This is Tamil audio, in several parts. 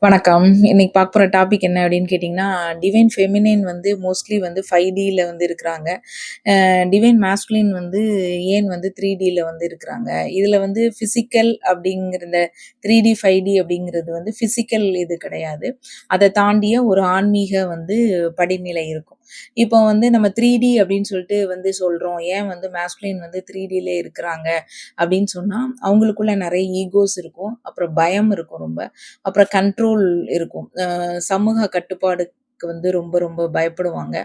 வணக்கம். இன்னைக்கு பார்க்க போற டாபிக் என்ன அப்படின்னு கேட்டிங்கன்னா, டிவைன் ஃபெமினின் வந்து மோஸ்ட்லி வந்து 5Dல வந்து இருக்கிறாங்க. டிவைன் மாஸ்குலின் வந்து ஏன் வந்து 3Dல வந்து இருக்கிறாங்க. இதில வந்து ஃபிசிக்கல் அப்படிங்கிற இந்த 3D, 5D அப்படிங்கிறது வந்து ஃபிசிக்கல் இது கிடையாது. அத தாண்டிய ஒரு ஆன்மீக வந்து படிநிலை இருக்கும். இப்போ வந்து நம்ம 3D அப்படின்னு சொல்லிட்டு வந்து சொல்றோம். ஏன் வந்து மாஸ்குலின் வந்து 3Dலே இருக்கிறாங்க அப்படின்னு சொன்னா, அவங்களுக்குள்ள நெறைய ஈகோஸ் இருக்கும். அப்புறம் பயம் இருக்கும் ரொம்ப. அப்புறம் கண்ட்ரோல் இருக்கும். சமூக கட்டுப்பாடுக்கு வந்து ரொம்ப ரொம்ப பயப்படுவாங்க.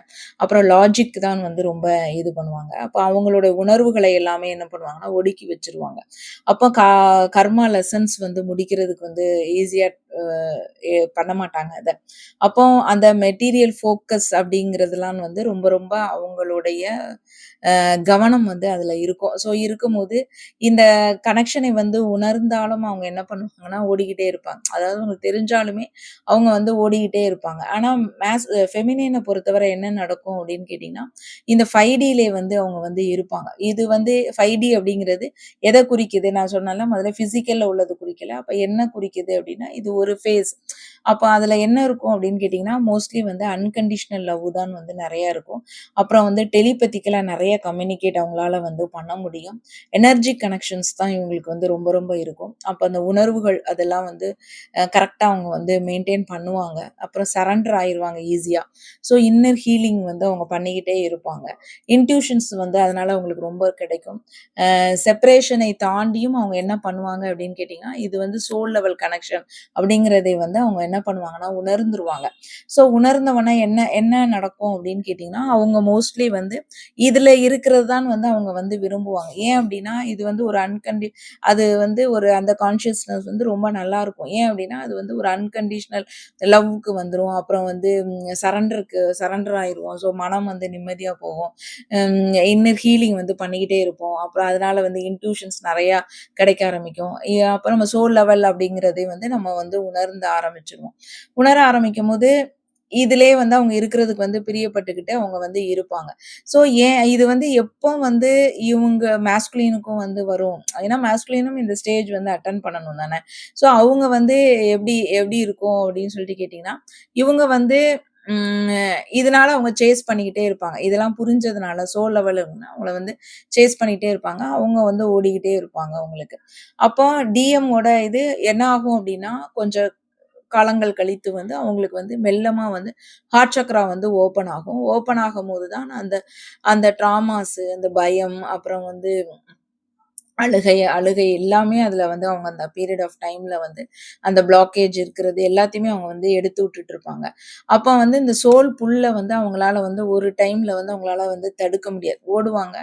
அப்புறம் லாஜிக் தான் வந்து ரொம்ப இது பண்ணுவாங்க. அப்ப அவங்களோட உணர்வுகளை எல்லாமே என்ன பண்ணுவாங்கன்னா, ஒடுக்கி வச்சுருவாங்க. அப்போ கர்மா லெசன்ஸ் வந்து முடிக்கிறதுக்கு வந்து ஈஸியா அ பண்ண மாட்டாங்க அத. அப்போ அந்த மெட்டீரியல் ஃபோக்கஸ் அப்படிங்கிறதுலாம் வந்து ரொம்ப ரொம்ப அவங்களுடைய கவனம் வந்து அதுல இருக்கும். ஸோ இருக்கும்போது, இந்த கனெக்ஷனை வந்து உணர்ந்தாலும் அவங்க என்ன பண்ணுவாங்கன்னா, ஓடிக்கிட்டே இருப்பாங்க. அதாவது அவங்களுக்கு தெரிஞ்சாலுமே, அவங்க வந்து ஓடிக்கிட்டே இருப்பாங்க. ஆனா ஃபெமினின பொறுத்தவரை என்ன நடக்கும் அப்படின்னு கேட்டீங்கன்னா, இந்த 5Dலே வந்து அவங்க வந்து இருப்பாங்க. இது வந்து 5D அப்படிங்கிறது எத குறிக்குது? நான் சொன்னேன்ல முதல்ல பிசிக்கல்ல உள்ளது குறிக்கல. அப்ப என்ன குறிக்குது அப்படின்னா, இது ஒரு ஃபேஸ். அப்ப அதுல என்ன இருக்கும் அப்படின்னு கேட்டீங்கன்னா, மோஸ்ட்லி வந்து அன்கண்டிஷனல் லவ் தான் வந்து நெறைய இருக்கும். அப்புறம் வந்து டெலிபதிக்கலா நெறைய கம்யூனிகேட் அவங்களால வந்து பண்ண முடியும். எனர்ஜி கனெக்ஷன்ஸ் தான் இவங்களுக்கு வந்து ரொம்ப ரொம்ப இருக்கும். அப்ப அந்த உணர்வுகள் அதெல்லாம் வந்து கரெக்ட்டா அவங்க வந்து மெயின்டெயின் பண்ணுவாங்க. அப்புறம் சரண்டர் ஆயிருவாங்க ஈஸியா. ஸோ இன்னர் ஹீலிங் வந்து அவங்க பண்ணிக்கிட்டே இருப்பாங்க. இன்ட்யூஷன்ஸ் வந்து அதனால அவங்களுக்கு ரொம்ப கிடைக்கும். செப்பரேஷனை தாண்டியும் அவங்க என்ன பண்ணுவாங்க அப்படின்னு கேட்டீங்கன்னா, இது வந்து சோல் லெவல் கனெக்ஷன் அப்படிங்கிறதை வந்து அவங்க என்ன பண்ணுவாங்கன்னா, உணர்ந்துருவாங்க. ஸோ உணர்ந்தவொன்னே என்ன என்ன நடக்கும் அப்படின்னு கேட்டீங்கன்னா, அவங்க மோஸ்ட்லி வந்து இதுல இருக்கிறது தான் வந்து அவங்க வந்து விரும்புவாங்க. ஏன் அப்படின்னா, இது வந்து ஒரு அது வந்து ஒரு அந்த கான்ஷியஸ்னஸ் வந்து ரொம்ப நல்லாருக்கும். ஏன் அப்படின்னா, அது வந்து ஒரு அன்கண்டிஷனல் லவ்வுக்கு வந்துரும். அப்புறம் வந்து சரண்டர் ஆயிருவோம். ஸோ மனம் வந்து நிம்மதியா போகும். இன்னர் ஹீலிங் வந்து பண்ணிக்கிட்டே இருப்போம். அப்புறம் அதனால வந்து இன்ட்யூஷன்ஸ் நெறையா கிடைக்க ஆரம்பிக்கும். அப்புறம் நம்ம சோல் லெவல் அப்படிங்கிறதை வந்து நம்ம வந்து உணர்ந்த ஆரம்பிச்சுருவோம். உணர ஆரம்பிக்கும்போது, இதிலயே வந்து அவங்க இருக்கிறதுக்கு வந்து பிரியப்பட்டுக்கிட்டு அவங்க வந்து இருப்பாங்க. ஸோ ஏன் இது வந்து எப்போ வந்து இவங்க மாஸ்குலினுக்கும் வந்து வரும்? ஏன்னா மாஸ்குலினும் இந்த ஸ்டேஜ் வந்து அட்டெண்ட் பண்ணணும் தானே! ஸோ அவங்க வந்து எப்படி எப்படி இருக்கும் அப்படின்னு சொல்லிட்டு கேட்டீங்கன்னா, இவங்க வந்து ம் இதனால அவங்க சேஸ் பண்ணிக்கிட்டே இருப்பாங்க. இதெல்லாம் புரிஞ்சதுனால சோல் லெவலுன்னா அவங்கள வந்து சேஸ் பண்ணிட்டே இருப்பாங்க. அவங்க வந்து ஓடிக்கிட்டே இருப்பாங்க அவங்களுக்கு. அப்போ டிஎம்மோட இது என்ன ஆகும் அப்படின்னா, கொஞ்சம் காலங்கள் கழித்து வந்து அவங்களுக்கு வந்து மெல்லமா வந்து ஹார்ட் சக்ரா வந்து ஓப்பன் ஆகும். ஓப்பன் ஆகும்போது தான் அந்த அந்த ட்ராமாஸு, அந்த பயம், அப்புறம் வந்து அழுகை அழுகை எல்லாமே அதுல வந்து அவங்க அந்த பீரியட் ஆஃப் டைம்ல வந்து அந்த பிளாக்கேஜ் இருக்கிறது எல்லாத்தையுமே அவங்க வந்து எடுத்து விட்டுட்டு இருப்பாங்க. அப்ப வந்து இந்த சோல் புல்ல வந்து அவங்களால வந்து ஒரு டைம்ல வந்து அவங்களால வந்து தடுக்க முடியாது. ஓடுவாங்க.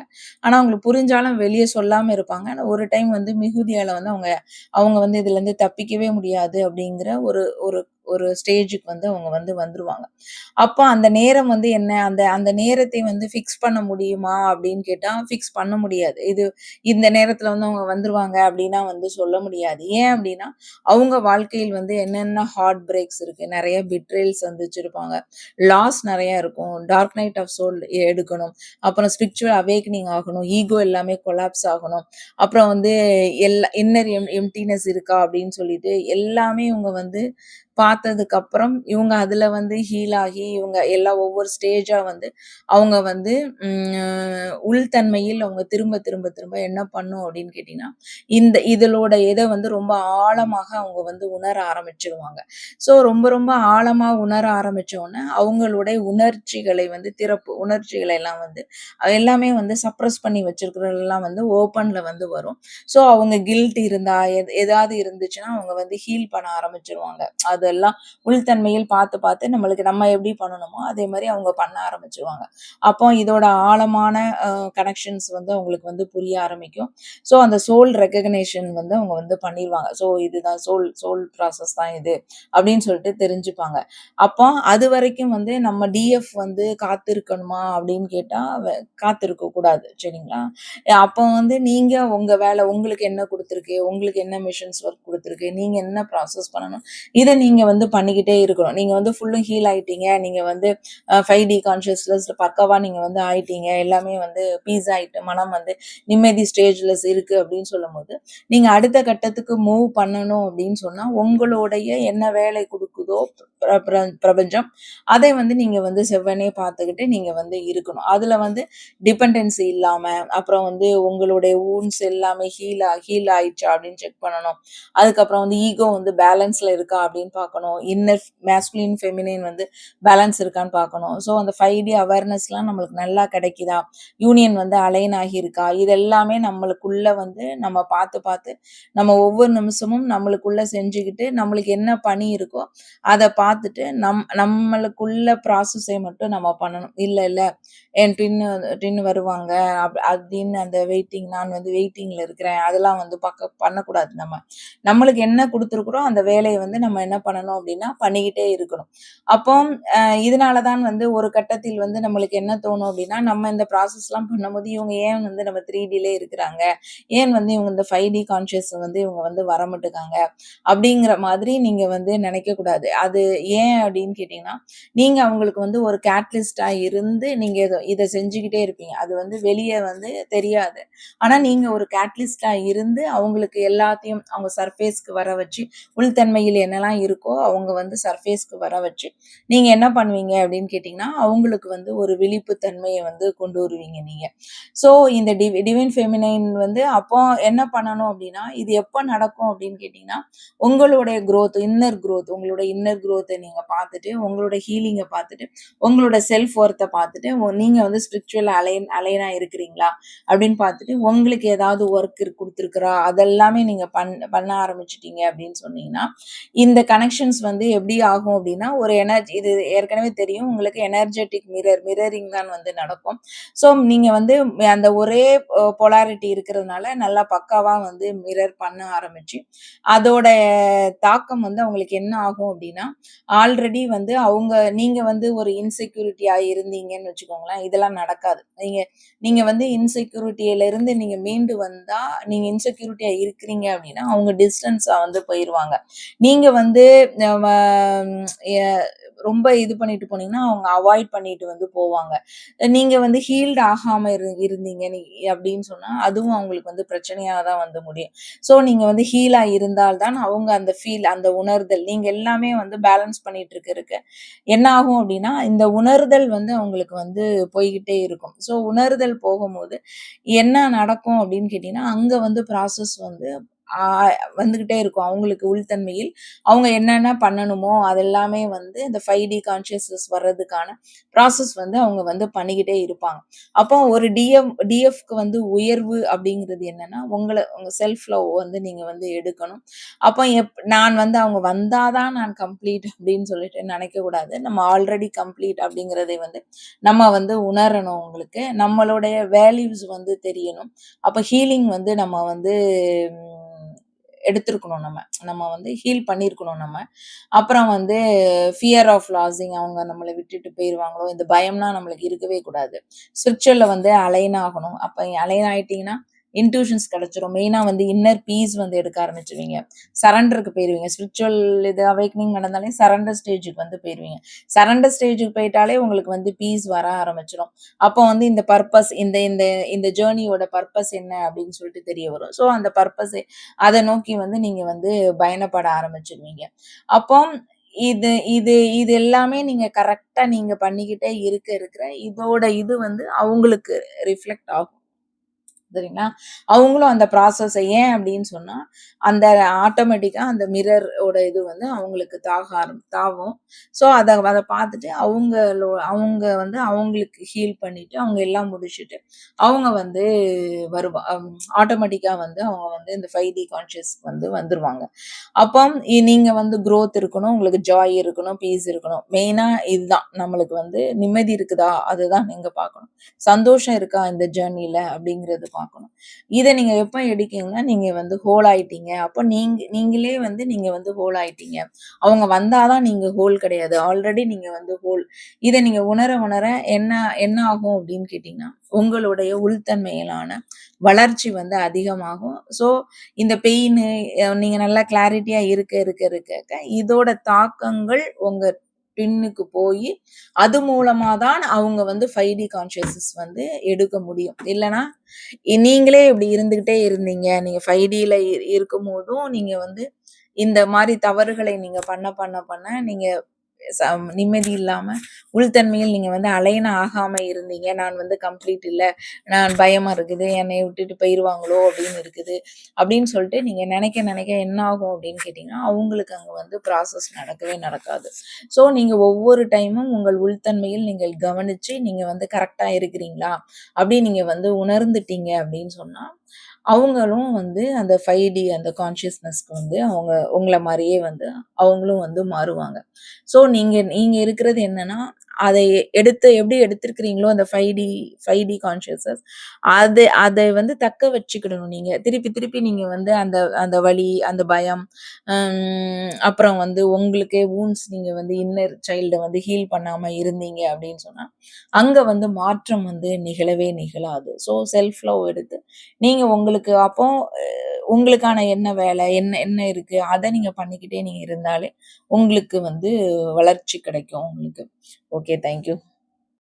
ஆனா அவங்களுக்கு புரிஞ்சாலும் வெளிய சொல்லாம இருப்பாங்க. ஆனா ஒரு டைம் வந்து மிகுதியால வந்து அவங்க அவங்க வந்து இதுலருந்து தப்பிக்கவே முடியாது அப்படிங்கிற ஒரு ஒரு ஒரு ஸ்டேஜுக்கு வந்து அவங்க வந்து வந்துருவாங்க. அப்ப அந்த நேரம் வந்து என்ன? அந்த அந்த நேரத்தை வந்து ஃபிக்ஸ் பண்ண முடியுமா? அப்படின்னு கேட்டா, ஃபிக்ஸ் பண்ண முடியாது. இந்த நேரத்துல வந்து அவங்க வந்துருவாங்க அப்படின்னா வந்து சொல்ல முடியாது. ஏன் அப்படின்னா, அவங்க வாழ்க்கையில் வந்து என்னென்ன ஹார்ட் பிரேக்ஸ் இருக்கு. நெறைய பிட்ரயல்ஸ் சந்திச்சிருப்பாங்க. லாஸ் நெறைய இருக்கும். டார்க் நைட் ஆஃப் சோல் எடுக்கணும். அப்புறம் ஸ்பிரிச்சுவல் அவேக்கனிங் ஆகணும். ஈகோ எல்லாமே கொலாப்ஸ் ஆகணும். அப்புறம் வந்து இன்னர் எம்ப்டினஸ் இருக்கா அப்படின்னு சொல்லிட்டு எல்லாமே இவங்க வந்து பார்த்ததுக்கப்புறம், இவங்க அதுல வந்து ஹீல் ஆகி, இவங்க எல்லாம் ஒவ்வொரு ஸ்டேஜா வந்து, அவங்க வந்து உள்தன்மையில் அவங்க திரும்ப, திரும்ப, திரும்ப என்ன பண்ணும் அப்படின்னு கேட்டீங்கன்னா, இதலோட இத வந்து ரொம்ப ஆழமாக அவங்க வந்து உணர ஆரம்பிச்சுருவாங்க. ஸோ ரொம்ப, ரொம்ப ஆழமா உணர ஆரம்பிச்ச உடனே, அவங்களுடைய உணர்ச்சிகளை வந்து உணர்ச்சிகளை எல்லாம் வந்து எல்லாமே வந்து சப்ரஸ் பண்ணி வச்சிருக்கிறதெல்லாம் வந்து ஓப்பன்ல வந்து வரும். ஸோ அவங்க கில்ட் இருந்தா, ஏதாவது இருந்துச்சுன்னா, அவங்க வந்து ஹீல் பண்ண ஆரம்பிச்சுருவாங்க. அதெல்லாம் உள்தன்மையில் பார்த்து, பார்த்து நம்ம எப்படி பண்ணணுமோ, அதே மாரி அவங்க பண்ண ஆரம்பிச்சுருவாங்க. அப்போ இதோட ஆழமான கனெக்ஷன்ஸ் வந்து அவங்களுக்கு வந்து புரிய ஆரம்பிக்கும். ஸோ அந்த சோல் ரெகக்னிஷன் வந்து அவங்க வந்து பண்ணிருவாங்க. ஸோ இதுதான் சோல் சோல் ப்ராசஸ் தான் இது அப்படின்னு சொல்லிட்டு தெரிஞ்சுப்பாங்க. அப்போ அதுவரைக்கும் வந்து நம்ம டிஎஃப் வந்து காத்திருக்கணுமா அப்படின்னு கேட்டா, காத்திருக்க கூடாது. சரிங்களா? அப்போ வந்து நீங்க உங்களுக்கு என்ன குடுத்துருக்கு? உங்களுக்கு என்ன மிஷன்ஸ் ஒர்க் குடுத்துருக்கு? நீங்க என்ன ப்ராசஸ் பண்ணணும்? இத நீங்க நீங்க வந்து பண்ணிக்கிட்டே இருக்கணும். நீங்க வந்து ஃபுல்லும் ஹீல் ஆயிட்டீங்க. நீங்க வந்து 5D கான்ஷியஸ்னஸ்ல பக்காவா நீங்க வந்து ஆயிட்டீங்க. எல்லாமே வந்து பீஸ் ஆயிட்டு, மனம் வந்து நிம்மதி ஸ்டேஜ்ல இருக்கு அப்படின்னு சொல்லும்போது, நீங்க அடுத்த கட்டத்துக்கு மூவ் பண்ணணும் அப்படின்னு சொன்னா, உங்களுடைய என்ன வேலை குடுக்குதோ பிரபஞ்சம், அதை வந்து நீங்க வந்து செவ்வனே பார்த்துக்கிட்டு நீங்க வந்து இருக்கணும். அதுல வந்து டிபெண்டன்சி இல்லாம, அப்புறம் வந்து உங்களுடைய வூண்ட்ஸ் எல்லாமே ஹீல் ஆயிடுச்சா அப்படின்னு செக் பண்ணணும். அதுக்கப்புறம் வந்து ஈகோ வந்து பேலன்ஸ்ல இருக்கா அப்படின்னு பார்க்கணும். இன்னர் மேஸ்குலின், ஃபெமினின் வந்து பேலன்ஸ் இருக்கான்னு பார்க்கணும். ஸோ அந்த 5D அவேர்னஸ்லாம் நம்மளுக்கு நல்லா கிடைக்குதா? யூனியன் வந்து அலைன் ஆகியிருக்கா? இது எல்லாமே நம்மளுக்குள்ள வந்து நம்ம பார்த்து பார்த்து நம்ம ஒவ்வொரு நிமிஷமும் நம்மளுக்குள்ள செஞ்சுக்கிட்டு, நம்மளுக்கு என்ன பணி இருக்கோ அத பார்த்துட்டு நம்மளுக்குள்ள ப்ராசஸை மட்டும் நம்ம பண்ணணும். இல்ல, இல்ல என் ட்வின் வருவாங்க அப்படின்னு அந்த வெயிட்டிங் நான் வந்து வெயிட்டிங்ல இருக்கிறேன். அதெல்லாம் வந்து பண்ணக்கூடாது நம்ம. நம்மளுக்கு என்ன குடுத்துருக்குறோம், அந்த வேலைய வந்து நம்ம என்ன பண்ணணும் அப்படின்னா, பண்ணிக்கிட்டே இருக்கணும். அப்போ இதனால தான் வந்து ஒரு கட்டத்தில் வந்து நம்மளுக்கு என்ன தோணும் அப்படின்னா, நம்ம இந்த ப்ராசஸ்லாம் பண்ணும்போது, இவங்க ஏன் வந்து நம்ம 3Dலே இருக்கிறாங்க? ஏன் வந்து இவங்க இந்த 5D கான்ஷியஸ் வந்து இவங்க வந்து வரமாட்டுக்காங்க? அப்படிங்கிற மாதிரி நீங்க வந்து நினைக்கக்கூடாது. அது ஏன் அப்படின்னு கேட்டீங்கன்னா, நீங்க அவங்களுக்கு வந்து ஒரு கேட்டலிஸ்ட்டா இருந்து நீங்க இத செஞ்சுக்கிட்டே இருப்பீங்க. அது வந்து வெளிய வந்து தெரியாது. ஆனா நீங்க ஒரு கேட்டலிஸ்ட்டா இருந்து அவங்களுக்கு எல்லாத்தையும் அவங்க சர்ஃபேஸ்க்கு வர வச்சு, உள்தன்மையில் என்னலாம் இருக்கோ அவங்க வந்து சர்ஃபேஸ்க்கு வர வச்சு, நீங்க என்ன பண்ணுவீங்க அப்படின்னு கேட்டீங்கன்னா, அவங்களுக்கு வந்து ஒரு விழிப்பு தன்மைய வந்து கொண்டு வருவீங்க நீங்க. ஸோ இந்த டிவைன் ஃபெமினைன் வந்து அப்போ என்ன பண்ணணும் அப்படின்னா, இது எப்ப நடக்கும் அப்படின்னு கேட்டீங்கன்னா, உங்களுடைய உங்களோட இன்னர் குரோத்த நீங்க பார்த்துட்டு, உங்களோட ஹீலிங்க பார்த்துட்டு, உங்களோட செல்ஃப் ஒர்த்த பார்த்துட்டு, நீங்க வந்து ஸ்பிரிச்சுவல் அலைனா இருக்கிறீங்களா? அப்படின்னு பார்த்துட்டு, உங்களுக்கு ஏதாவது ஒர்க் குடுத்துருக்கிறா? அதெல்லாமே நீங்க பண்ண ஆரம்பிச்சுட்டீங்க அப்படின்னு சொன்னீங்கன்னா, இந்த கனெக்ஷன்ஸ் வந்து எப்படி ஆகும் அப்படின்னா, ஒரு இது ஏற்கனவே தெரியும் உங்களுக்கு எனர்ஜெட்டிக் மிரரிங் தான் வந்து நடக்கும். ஸோ நீங்க வந்து அந்த ஒரே பொலாரிட்டி இருக்கிறதுனால நல்லா பக்காவா வந்து மிரர் பண்ண ஆரம்பிச்சு, அதோட தாக்கம் வந்து அவங்களுக்கு என்ன ஆகும் அப்படின்னா, ஆல்ரெடி வந்து நீங்க வந்து ஒரு இன்செக்யூரிட்டியா இருந்தீங்கன்னு வச்சுக்கோங்களேன், இதெல்லாம் நடக்காது. நீங்க நீங்க வந்து இன்செக்யூரிட்டியில இருந்து நீங்க மீண்டு வந்தா, நீங்க இன்செக்யூரிட்டியா இருக்கிறீங்க அப்படின்னா, அவங்க டிஸ்டன்ஸா வந்து போயிருவாங்க. நீங்க வந்து நம்ம எ ரொம்ப இது பண்ணிட்டு போனீங்கன்னா, அவங்க அவாய்ட் பண்ணிட்டு வந்து போவாங்க. நீங்க வந்து ஹீல்ட் ஆகாம இருந்தீங்க அப்படின்னு சொன்னா, அதுவும் அவங்களுக்கு வந்து பிரச்சனையா தான் வந்து முடியும். ஸோ நீங்க வந்து ஹீலா இருந்தால் தான் அவங்க அந்த உணர்தல் நீங்க எல்லாமே வந்து பேலன்ஸ் பண்ணிட்டு இருக்க என்ன ஆகும் அப்படின்னா, இந்த உணர்தல் வந்து அவங்களுக்கு வந்து போய்க்கிட்டே இருக்கும். ஸோ உணர்தல் போகும்போது என்ன நடக்கும் அப்படின்னு கேட்டீங்கன்னா, அங்க வந்து ப்ராசஸ் வந்து ஆ வந்துகிட்டே இருக்கும். அவங்களுக்கு உள்தன்மையில் அவங்க என்னென்ன பண்ணணுமோ, அதெல்லாமே வந்து இந்த 5D கான்ஷியஸ்னஸ் வர்றதுக்கான ப்ராசஸ் வந்து அவங்க வந்து பண்ணிக்கிட்டே இருப்பாங்க. அப்போ ஒரு டிஎஃப்க்கு வந்து உயர்வு அப்படிங்கிறது என்னன்னா, உங்க செல்ஃப் லவ் வந்து நீங்க வந்து எடுக்கணும். அப்போ நான் வந்து அவங்க வந்தா தான் நான் கம்ப்ளீட் அப்படின்னு சொல்லிட்டு நினைக்கக்கூடாது. நம்ம ஆல்ரெடி கம்ப்ளீட் அப்படிங்கிறதை வந்து நம்ம வந்து உணரணும் உங்களுக்கு. நம்மளுடைய வேல்யூஸ் வந்து தெரியணும். அப்ப ஹீலிங் வந்து நம்ம வந்து எடுத்திருக்கணும் நம்ம. நம்ம வந்து ஹீல் பண்ணியிருக்கணும் நம்ம. அப்புறம் வந்து ஃபியர் ஆஃப் லாஸிங் அவங்க நம்மள விட்டுட்டு போயிருவாங்களோ, இந்த பயம்லாம் நம்மளுக்கு இருக்கவே கூடாது. ஸ்பிரிச்சுவல்ல வந்து அலைன் ஆகணும். அப்ப அலைன் ஆயிட்டீங்கன்னா, இன்ட்யூஷன்ஸ் கிடைச்சிரும். மெயினா வந்து இன்னர் பீஸ் வந்து எடுக்க ஆரம்பிச்சுருவீங்க. சரண்டருக்கு போயிருவீங்க. ஸ்பிரிச்சுவல் இது அவேக்கனிங் நடந்தாலே சரண்டர் ஸ்டேஜுக்கு வந்து போயிருவீங்க. சரண்டர் ஸ்டேஜுக்கு போயிட்டாலே உங்களுக்கு வந்து பீஸ் வர ஆரம்பிச்சுரும். அப்போ வந்து இந்த பர்ப்பஸ் இந்த இந்த இந்த ஜேர்னியோட பர்ப்பஸ் என்ன அப்படின்னு சொல்லிட்டு தெரிய வரும். ஸோ அந்த பர்ப்பஸ் அத நோக்கி வந்து நீங்க வந்து பயணப்பட ஆரம்பிச்சுருவீங்க. அப்போ இது இது இது எல்லாமே நீங்க கரெக்ட்டா நீங்க பண்ணிக்கிட்டே இருக்கிற இதோட இது வந்து அவங்களுக்கு ரிஃப்ளெக்ட் ஆகும். சரிங்களா? அவங்களும் அந்த ப்ராசஸ ஏன் அப்படின்னு சொன்னா, அந்த ஆட்டோமேட்டிக்கா அந்த மிரர் ஓட இது வந்து அவங்களுக்கு தாவும். ஸோ அத பார்த்துட்டு அவங்க வந்து அவங்களுக்கு ஹீல் பண்ணிட்டு, அவங்க எல்லாம் முடிச்சுட்டு, அவங்க வந்து ஆட்டோமேட்டிக்கா வந்து அவங்க வந்து இந்த 5D கான்ஷியஸ்க்கு வந்து வந்துருவாங்க. அப்போ நீங்க வந்து குரோத் இருக்கணும், உங்களுக்கு ஜாய் இருக்கணும், பீஸ் இருக்கணும். மெயினா இதுதான். நம்மளுக்கு வந்து நிம்மதி இருக்குதா? அதுதான் நீங்க பார்க்கணும். சந்தோஷம் இருக்கா இந்த ஜர்னில? அப்படிங்கிறது பார்க்கணும். பார்க்கணும். இத நீங்க எப்ப எடுக்கீங்கன்னா, நீங்க வந்து ஹோல் ஆயிட்டீங்க. அப்ப நீங்களே வந்து நீங்க வந்து ஹோல் ஆயிட்டீங்க. அவங்க வந்தா தான் நீங்க ஹோல் கிடையாது. ஆல்ரெடி நீங்க வந்து ஹோல். இத நீங்க உணர உணர என்ன என்ன ஆகும் அப்படின்னு கேட்டீங்கன்னா, உங்களுடைய உள்தன்மையிலான வளர்ச்சி வந்து அதிகமாகும். ஸோ இந்த பெயினு நீங்க நல்லா கிளாரிட்டியா இருக்க இதோட தாக்கங்கள் உங்க பின்னுக்கு போயி, அது மூலமா தான் அவங்க வந்து 5D கான்ஷியஸஸ் வந்து எடுக்க முடியும். இல்லன்னா, நீங்களே இப்படி இருந்துகிட்டே இருந்தீங்க. நீங்க 5Dல இருக்கும்போதும் நீங்க வந்து இந்த மாரி தவறுகளை நீங்க பண்ண நீங்க ச நிம்மதி இல்லாம, உள்தன்மையில் நீங்க வந்து அலைன் ஆகாம இருந்தீங்க. நான் வந்து கம்ப்ளீட் இல்ல. நான் பயமா இருக்குது. என்னைய விட்டுட்டு போயிருவாங்களோ! அப்படின்னு இருக்குது. அப்படின்னு சொல்லிட்டு நீங்க நெனைக்க என்ன ஆகும் அப்படின்னு கேட்டீங்கன்னா, அவங்களுக்கு அங்க வந்து ப்ராசஸ் நடக்கவே நடக்காது. ஸோ நீங்க ஒவ்வொரு டைமும் உங்கள் உள்தன்மையில் நீங்கள் கவனிச்சு, நீங்க வந்து கரெக்ட்டா இருக்கிறீங்களா? அப்படின்னு நீங்க வந்து உணர்ந்துட்டீங்க அப்படின்னு சொன்னா, அவங்களும் வந்து அந்த 5D அந்த கான்ஷியஸ்னஸ்க்கு வந்து அவங்க உங்கள மாரியே வந்து அவங்களும் வந்து மாறுவாங்க. ஸோ நீங்க நீங்க இருக்கிறது என்னன்னா, அதை எப்படி எடுத்திருக்கிறீங்களோ அந்த 5D கான்ஷியஸஸ் அதை வந்து தக்க வச்சுக்கிடணும் நீங்க. திருப்பி திருப்பி நீங்க வந்து அந்த அந்த வலி, அந்த பயம், அப்புறம் வந்து உங்களுக்கே வூண்ட்ஸ் நீங்க வந்து இன்னர் சைல்ட வந்து ஹீல் பண்ணாம இருந்தீங்க அப்படின்னு சொன்னா, அங்க வந்து மாற்றம் வந்து நிகழவே நிகழாது. ஸோ செல்ஃப் லவ் எடுத்து நீங்க உங்களுக்கு அப்போ உங்களுக்கான என்ன வேலை, என்ன என்ன இருக்கு, அத நீங்க பண்ணிக்கிட்டே நீங்க இருந்தாலே, உங்களுக்கு வந்து வளர்ச்சி கிடைக்கும் உங்களுக்கு. ஓகே. Thank you.